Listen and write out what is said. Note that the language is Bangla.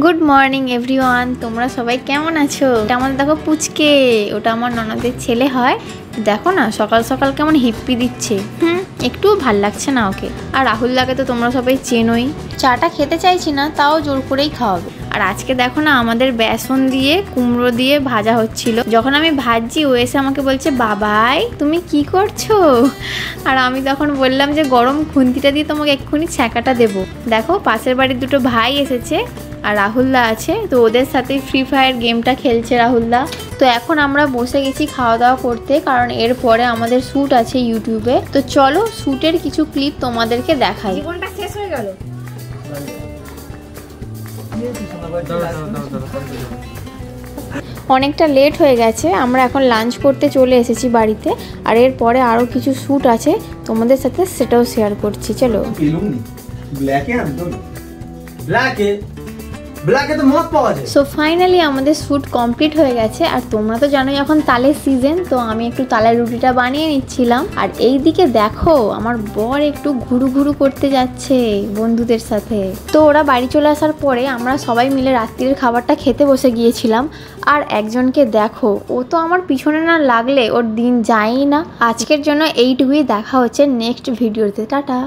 গুড মর্নিং এভরিওয়ান, তোমরা সবাই কেমন আছো? এটা আমার দেখো পুচকে, ওটা আমার ননদের ছেলে হয়। দেখো না সকাল সকাল কেমন হিপ্পি দিচ্ছে। একটুও ভাল লাগছে না ওকে। আর রাহুলদাকে তো তোমরা সবাই চেনোই, চাটা খেতে চাইছি না তাও জোর করেই খাওয়াবে। আর আজকে দেখো না আমাদের বেসন দিয়ে কুমড়ো দিয়ে ভাজা হচ্ছিল। যখন আমি ভাজছি ও এসে আমাকে বলছে বাবাই তুমি কি করছো? আর আমি তখন বললাম যে গরম খুন্তিটা দিয়ে তোমাকে এক্ষুনি ছ্যাঁকাটা দেবো। দেখো পাশের বাড়ির দুটো ভাই এসেছে আর রাহুলদা আছে, তো ওদের সাথে ফ্রি ফায়ার গেমটা খেলছে রাহুলদা। তো এখন আমরা বসে গেছি খাওয়া দাওয়া করতে, কারণ এরপরে আমাদের শ্যুট আছে ইউটিউবে। তো চলো শ্যুটের কিছু ক্লিপ তোমাদেরকে দেখাই। জীবনটা শেষ হয়ে গেল। অনেকটা লেট হয়ে গেছে, আমরা এখন লাঞ্চ করতে চলে এসেছি বাড়িতে। আর এরপরে আরও কিছু শ্যুট আছে তোমাদের সাথে, সেটাও শেয়ার করছি। চলো। সো ফাইনালি আমাদের শ্যুট কমপ্লিট হয়ে গেছে। আর তোমরা তো জানোই এখন তালের সিজন, তো আমি একটু তালের রুটিটা বানিয়ে নিচ্ছিলাম। আর এই দিকে দেখো আমার বর একটু ঘুরু ঘুরু করতে যাচ্ছে বন্ধুদের সাথে। তো ওরা বাড়ি চলে আসার পরে আমরা সবাই মিলে রাত্রির খাবারটা খেতে বসে গিয়েছিলাম। আর একজনকে দেখো, ও তো আমার পিছনে না লাগলে ওর দিন যায়ই না। আজকের জন্য এইটুকুই, দেখা হচ্ছে নেক্সট ভিডিওতে। টাটা।